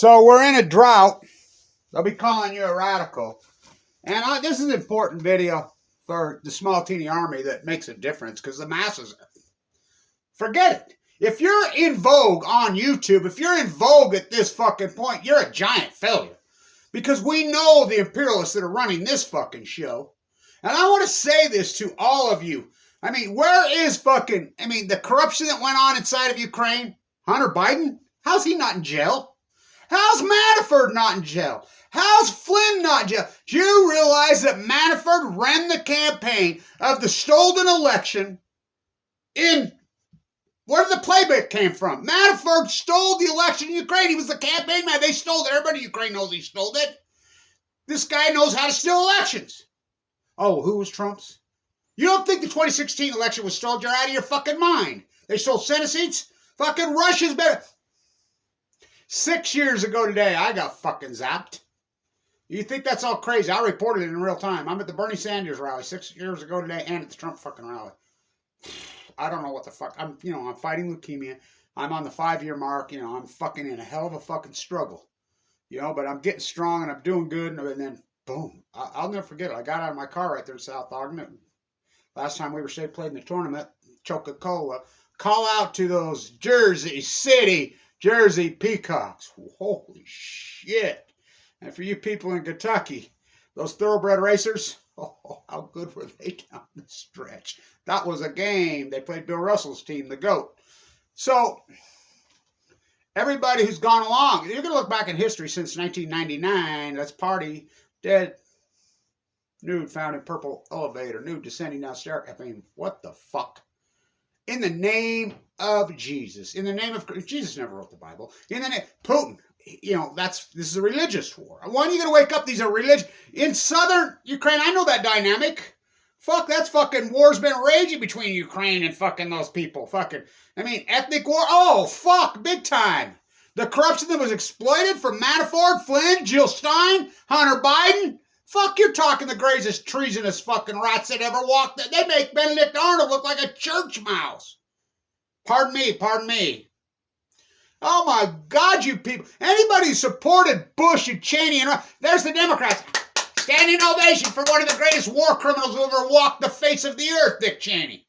So we're in a drought. They'll be calling you a radical. And this is an important video for the small teeny army that makes a difference, because the masses, forget it. If you're in vogue on YouTube, if you're in vogue at this fucking point, you're a giant failure. Because we know the imperialists that are running this fucking show. And I want to say this to all of you. I mean, where is the corruption that went on inside of Ukraine? Hunter Biden? How's he not in jail? How's Manafort not in jail? How's Flynn not in jail? Do you realize that Manafort ran the campaign of the stolen election in where the playbook came from? Manafort stole the election in Ukraine. He was the campaign man. They stole it. Everybody in Ukraine knows he stole it. This guy knows how to steal elections. Oh, who was Trump's? You don't think the 2016 election was stolen? You're out of your fucking mind. They stole Senate seats? Fucking Russia's better. 6 years ago today, I got fucking zapped. You think that's all crazy? I reported it in real time. I'm at the Bernie Sanders rally 6 years ago today and at the Trump fucking rally. I don't know what the fuck. I'm fighting leukemia. I'm on the 5-year mark. I'm fucking in a hell of a fucking struggle. But I'm getting strong and I'm doing good. And then, boom. I'll never forget it. I got out of my car right there in South Ogden. Last time we played in the tournament, Coca-Cola. Call out to those Jersey Peacocks. Holy shit. And for you people in Kentucky, those thoroughbred racers, how good were they down the stretch? That was a game. They played Bill Russell's team, the GOAT. So, everybody who's gone along, you're going to look back in history since 1999, that's party, dead, nude found in purple elevator, nude descending down stair. I mean, what the fuck? In the name of Jesus. In the name of Jesus never wrote the Bible. In the name Putin. This is a religious war. When are you gonna wake up? These are religious in southern Ukraine. I know that dynamic. Fuck, that's fucking war's been raging between Ukraine and fucking those people. Ethnic war. Oh, fuck, big time. The corruption that was exploited from Manafort, Flynn, Jill Stein, Hunter Biden. Fuck, you're talking the greatest treasonous fucking rats that ever walked. They make Benedict Arnold look like a church mouse. Pardon me. Oh my God, you people. Anybody who supported Bush and Cheney there's the Democrats. Standing ovation for one of the greatest war criminals who ever walked the face of the earth, Dick Cheney.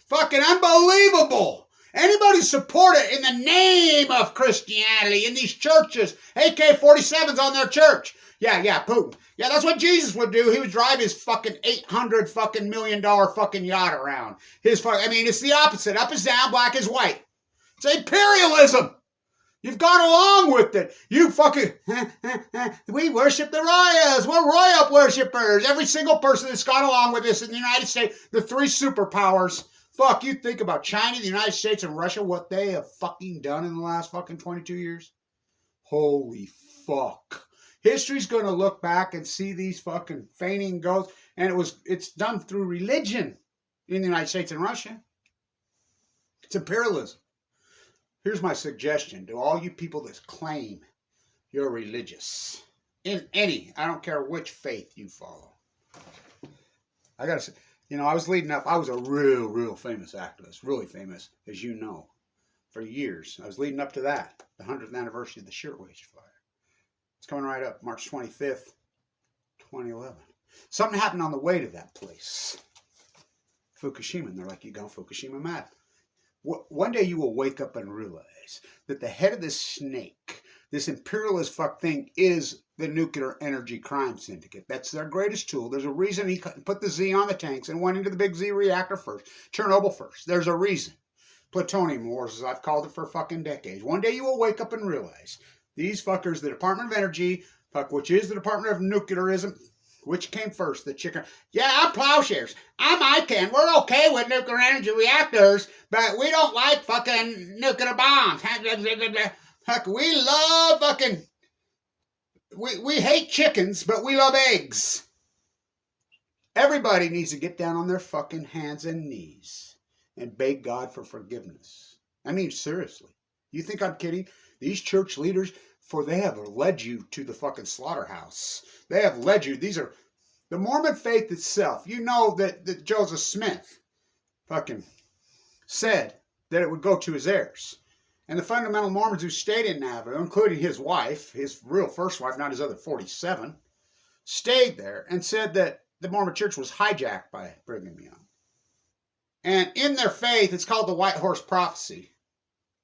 Fucking unbelievable. Anybody support it in the name of Christianity in these churches, AK-47s on their church. Yeah, Putin. Yeah, that's what Jesus would do. He would drive his fucking $800 million fucking yacht around. It's the opposite. Up is down, black is white. It's imperialism. You've gone along with it. You fucking, we worship the royals. We're royal worshippers. Every single person that's gone along with this in the United States, the three superpowers. Fuck, you think about China, the United States, and Russia, what they have fucking done in the last fucking 22 years? Holy fuck. History's going to look back and see these fucking feigning ghosts, and it's done through religion in the United States and Russia. It's imperialism. Here's my suggestion to all you people that claim you're religious. In any, I don't care which faith you follow. I gotta say, I was leading up, I was a real famous activist, really famous, as you know, for years. I was leading up to that, the 100th anniversary of the Shirtwaist Fire. It's coming right up, March 25th, 2011. Something happened on the way to that place. Fukushima, and they're like, you gone Fukushima mad. One day you will wake up and realize that the head of this snake, this imperialist fuck thing, is the nuclear energy crime syndicate. That's their greatest tool. There's a reason he put the Z on the tanks and went into the big Z reactor first, Chernobyl first. There's a reason. Plutonium wars, as I've called it for fucking decades. One day you will wake up and realize these fuckers, the Department of Energy, which is the Department of Nuclearism, which came first, the chicken? Yeah, I'm plowshares. I'm ICANN. We're okay with nuclear energy reactors, but we don't like fucking nuclear bombs. Heck, we love fucking... We hate chickens, but we love eggs. Everybody needs to get down on their fucking hands and knees and beg God for forgiveness. Seriously. You think I'm kidding? These church leaders, for they have led you to the fucking slaughterhouse. They have led you. These are the Mormon faith itself. You know that Joseph Smith fucking said that it would go to his heirs. And the fundamental Mormons who stayed in Nauvoo, including his wife, his real first wife, not his other 47, stayed there and said that the Mormon church was hijacked by Brigham Young. And in their faith, it's called the White Horse Prophecy.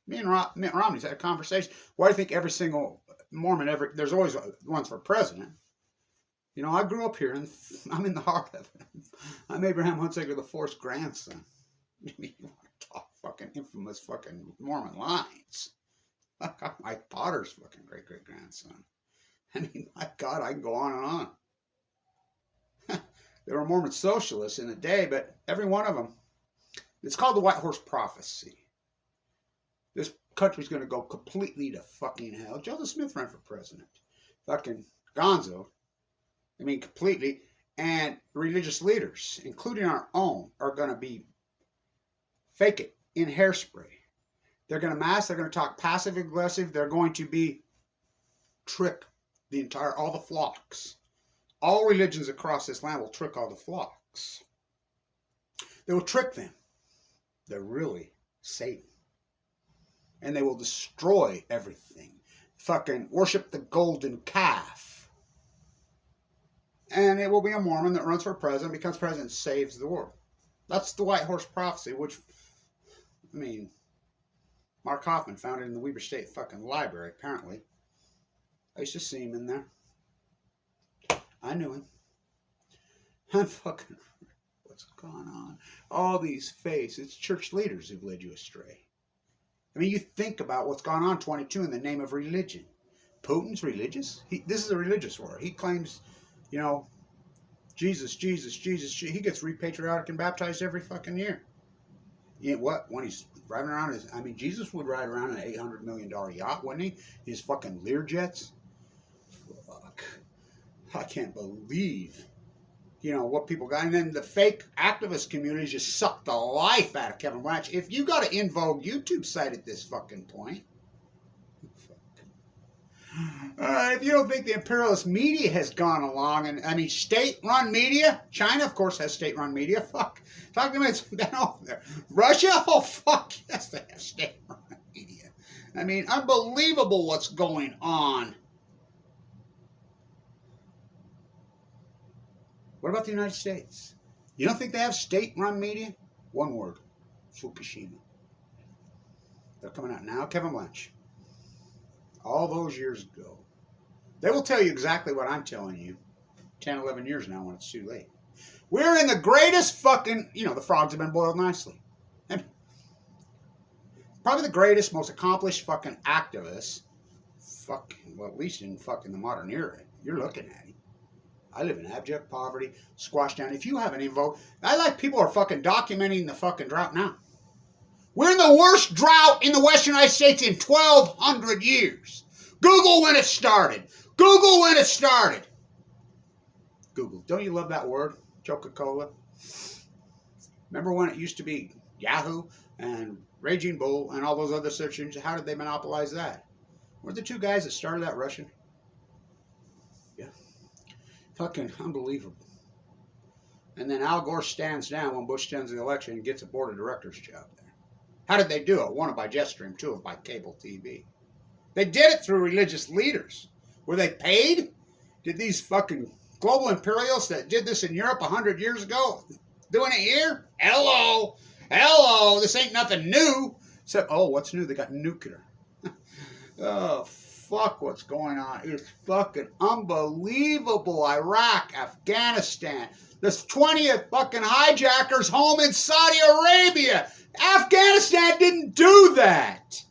Me and Mitt Romney's had a conversation. Why do you think every single Mormon, there's always ones for president? You know, I grew up here, and I'm in the heart of it. I'm Abraham Hunsaker IV's grandson. You want to talk fucking infamous fucking Mormon lines? Mike Potter's fucking great-great-grandson. I mean, my God, I can go on and on. There were Mormon socialists in the day, but every one of them, it's called the White Horse Prophecy. This country's going to go completely to fucking hell. Joseph Smith ran for president. Fucking gonzo. I mean, completely. And religious leaders, including our own, are going to be fake it in hairspray. They're going to mask. They're going to talk passive aggressive. They're going to be trick all the flocks. All religions across this land will trick all the flocks. They will trick them. They're really Satan. And they will destroy everything. Fucking worship the golden calf. And it will be a Mormon that runs for president, becomes president, saves the world. That's the White Horse Prophecy, which, I mean, Mark Hoffman found it in the Weber State fucking library, apparently. I used to see him in there. I knew him. I'm fucking... What's going on? All these faces, church leaders who've led you astray. I mean, you think about what's gone on 22 in the name of religion. Putin's religious. This is a religious war. He claims, you know, Jesus. He gets repatriotic and baptized every fucking year. You know what? When he's driving around Jesus would ride around in an $800 million yacht, wouldn't he? His fucking Learjets. Fuck. I can't believe, you know, what people got. And then the fake activist community just sucked the life out of Kevin Blanch. If you got an In Vogue YouTube site at this fucking point, if you don't think the imperialist media has gone along, and I mean, state-run media, China, of course, has state-run media. Fuck. Talk to me, it's been over there. Russia, oh, fuck, yes, they have state-run media. I mean, unbelievable what's going on. What about the United States? You don't think they have state-run media? One word, Fukushima. They're coming out now. Kevin Blanch. All those years ago. They will tell you exactly what I'm telling you 10, 11 years now when it's too late. We're in the greatest fucking, you know, the frogs have been boiled nicely. And probably the greatest, most accomplished fucking activists, fucking, well, at least in fucking the modern era, you're looking at him. I live in abject poverty, squashed down. If you have an info, I like people are fucking documenting the fucking drought now. We're in the worst drought in the Western United States in 1,200 years. Google when it started. Google when it started. Google. Don't you love that word? Coca-Cola. Remember when it used to be Yahoo and Raging Bull and all those other search engines? How did they monopolize that? Were the two guys that started that Russian? Yeah. Fucking unbelievable. And then Al Gore stands down when Bush stands the election and gets a board of directors job there. How did they do it? One, by Jetstream, two, by cable TV. They did it through religious leaders. Were they paid? Did these fucking global imperialists that did this in Europe 100 years ago doing it here? Hello. Hello. This ain't nothing new. Except, oh, what's new? They got nuclear. Oh, fuck what's going on. It's fucking unbelievable. Iraq, Afghanistan. There's 20th fucking hijackers home in Saudi Arabia. Afghanistan didn't do that.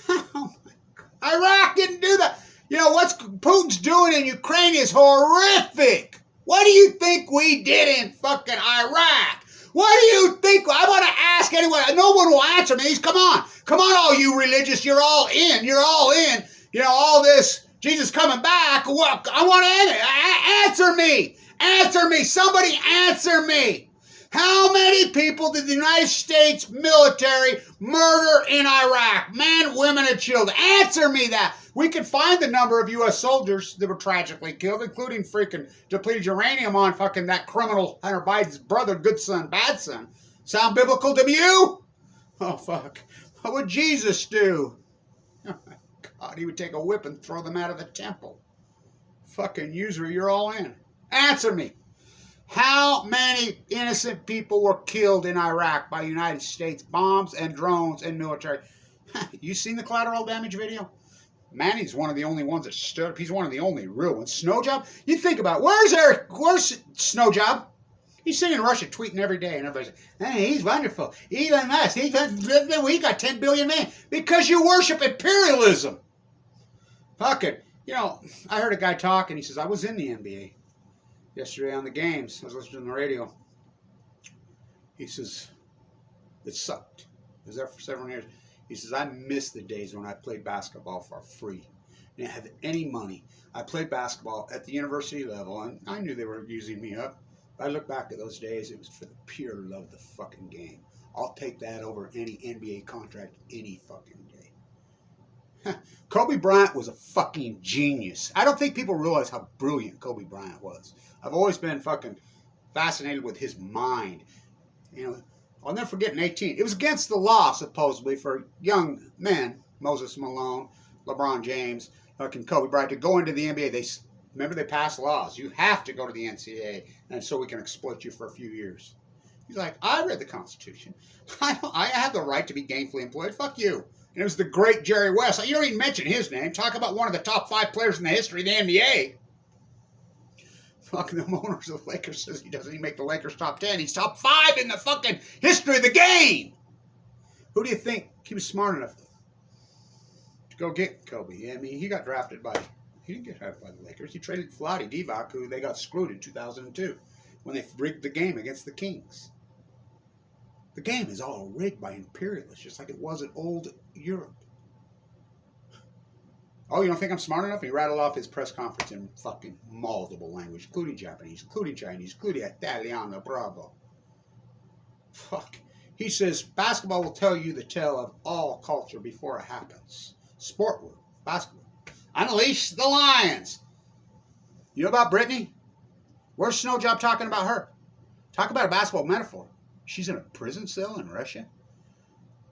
Oh my God. Iraq didn't do that. You know, what Putin's doing in Ukraine is horrific. What do you think we did in fucking Iraq? What do you think? I want to ask anyway. No one will answer me. Come on. Come on, all you religious. You're all in. You're all in. You know, all this Jesus coming back. Well, I want to answer me. Answer me. Somebody answer me. How many people did the United States military murder in Iraq? Men, women, and children. Answer me that. We could find the number of U.S. soldiers that were tragically killed, including freaking depleted uranium on fucking that criminal Hunter Biden's brother, good son, bad son. Sound biblical to you? Oh, fuck. What would Jesus do? Oh my God, he would take a whip and throw them out of the temple. Fucking usury, you're all in. Answer me. How many innocent people were killed in Iraq by United States bombs and drones and military? You seen the collateral damage video? Manny's one of the only ones that stood up. He's one of the only real ones. Snowjob? You think about it. Where's Eric? Where's Snowjob? He's sitting in Russia tweeting every day, and everybody's like, hey, he's wonderful. Elon Musk, we got 10 billion men. Because you worship imperialism. Fuck it. You know, I heard a guy talk, and he says, I was in the NBA yesterday on the games. I was listening to the radio. He says, it sucked. I was there for several years. He says, I miss the days when I played basketball for free. I didn't have any money. I played basketball at the university level, and I knew they were using me up. But I look back at those days, it was for the pure love of the fucking game. I'll take that over any NBA contract any fucking day. Kobe Bryant was a fucking genius. I don't think people realize how brilliant Kobe Bryant was. I've always been fucking fascinated with his mind. You know, I'll never forget in 18. It was against the law, supposedly, for young men, Moses Malone, LeBron James, fucking Kobe Bryant, to go into the NBA. Remember, they passed laws. You have to go to the NCAA, and so we can exploit you for a few years. He's like, I read the Constitution. I have the right to be gainfully employed. Fuck you. And it was the great Jerry West. You don't even mention his name. Talk about one of the top 5 players in the history of the NBA. Fucking the owners of the Lakers says he doesn't even make the Lakers top 10. He's top 5 in the fucking history of the game. Who do you think he was smart enough to go get Kobe? I mean, he got drafted by... He didn't get drafted by the Lakers. He traded Vlade Divac, who they got screwed in 2002 when they rigged the game against the Kings. The game is all rigged by imperialists, just like it was in old Europe. Oh, you don't think I'm smart enough? He rattled off his press conference in fucking multiple language, including Japanese, including Chinese, including Italiano, bravo. Fuck. He says, basketball will tell you the tale of all culture before it happens. Sport will. Basketball. Unleash the lions. You know about Britney? Where's Snowjob talking about her? Talk about a basketball metaphor. She's in a prison cell in Russia.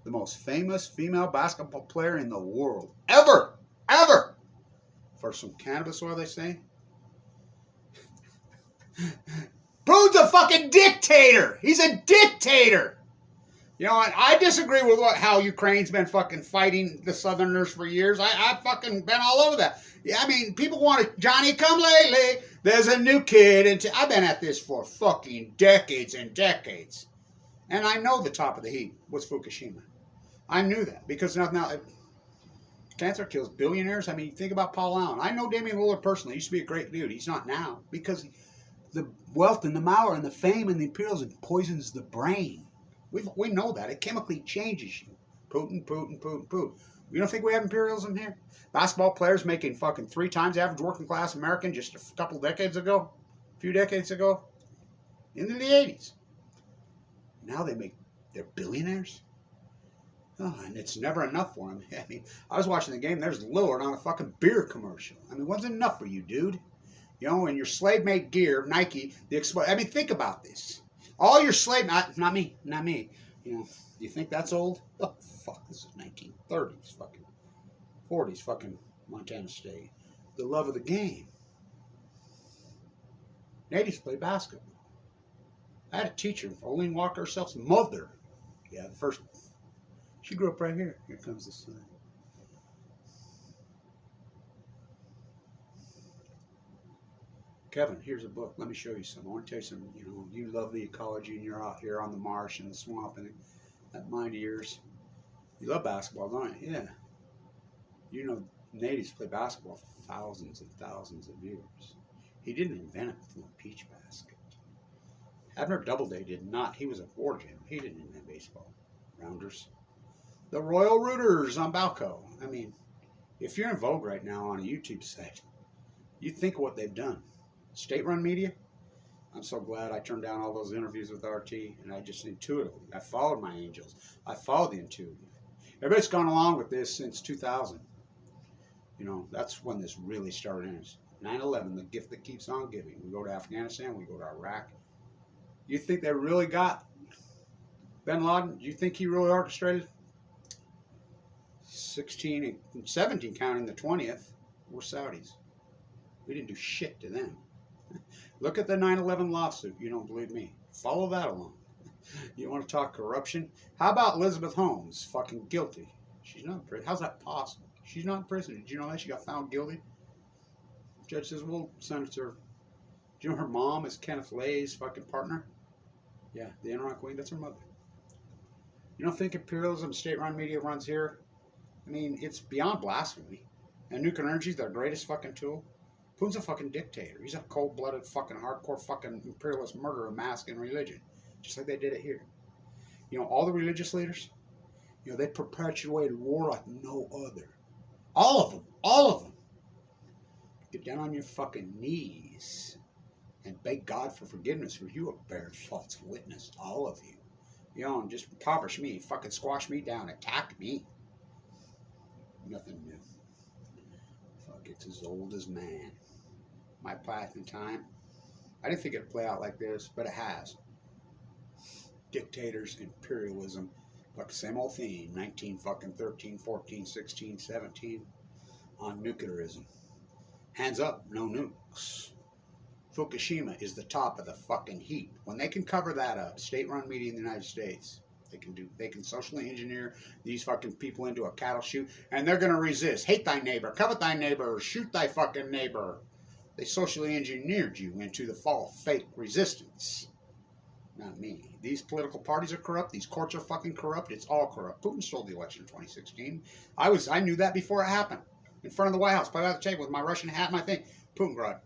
The most famous female basketball player in the world. Ever. Ever. For some cannabis oil, they say. Putin's a fucking dictator. He's a dictator. You know what? I disagree with how Ukraine's been fucking fighting the Southerners for years. I've fucking been all over that. Yeah, I mean, people want to, Johnny come lately. There's a new kid. I've been at this for fucking decades and decades. And I know the top of the heap was Fukushima. I knew that because now cancer kills billionaires. I mean, think about Paul Allen. I know Damian Lillard personally. He used to be a great dude. He's not now because the wealth and the power and the fame and the imperialism poisons the brain. We know that. It chemically changes you. Putin. You don't think we have imperialism here? Basketball players making fucking 3 times average working class American just a couple decades ago, a few decades ago, in the 80s. Now they're billionaires. Oh, and it's never enough for them. I mean, I was watching the game. There's Lillard on a fucking beer commercial. I mean, wasn't enough for you, dude? You know, and your slave-made gear, Nike, I mean, think about this. All your slave, not me. You know, you think that's old? Oh, fuck, this is 1930s, fucking 40s, fucking Montana State. The love of the game. Natives play basketball. I had a teacher, Olene Walker herself's mother. Yeah, the first, she grew up right here. Here comes the sun. Kevin, here's a book. Let me show you some. I want to tell you something. You know, you love the ecology and you're out here on the marsh and the swamp and that mind of yours. You love basketball, don't you? Yeah. You know, natives play basketball for thousands and thousands of years. He didn't invent it from a peach basket. Abner Doubleday did not. He was a fortune. He didn't invent baseball. Rounders. The Royal Rooters on Balco. I mean, if you're in vogue right now on a YouTube site, you think of what they've done. State-run media, I'm so glad I turned down all those interviews with RT, and I just intuitively, I followed my angels. I followed the intuitive. Everybody's gone along with this since 2000. You know, that's when this really started. 9/11, the gift that keeps on giving. We go to Afghanistan, we go to Iraq. You think they really got bin Laden? Do you think he really orchestrated? 16 and 17, counting the 20th, were Saudis. We didn't do shit to them. Look at the 9/11 lawsuit. You don't believe me? Follow that along. You want to talk corruption? How about Elizabeth Holmes? Fucking guilty. She's not in prison. How's that possible? She's not in prison. Did you know that? She got found guilty. The judge says, well, Senator, do you know her mom is Kenneth Lay's fucking partner? Yeah, the Enron Queen, that's her mother. You don't think imperialism, state-run media runs here? I mean, it's beyond blasphemy. And nuclear energy is their greatest fucking tool. Putin's a fucking dictator. He's a cold-blooded fucking hardcore fucking imperialist murderer masked in religion. Just like they did it here. You know, all the religious leaders, you know, they perpetuated war like no other. All of them. All of them. Get down on your fucking knees and beg God for forgiveness, for you are bearing false witness. All of you. You know, and just impoverish me, fucking squash me down, attack me. Nothing new. Fuck, it's as old as man. My path in time. I didn't think it'd play out like this, but it has. Dictators, imperialism, like the same old theme, 1913, 14, 16, 17, on nuclearism. Hands up, no nukes. Fukushima is the top of the fucking heap. When they can cover that up, state-run media in the United States, they can socially engineer these fucking people into a cattle chute, and they're gonna resist. Hate thy neighbor, covet thy neighbor, shoot thy fucking neighbor. They socially engineered you into the fall of fake resistance. Not me. These political parties are corrupt. These courts are fucking corrupt. It's all corrupt. Putin stole the election in 2016. I knew that before it happened. In front of the White House, played out the table with my Russian hat and my thing. Putin brought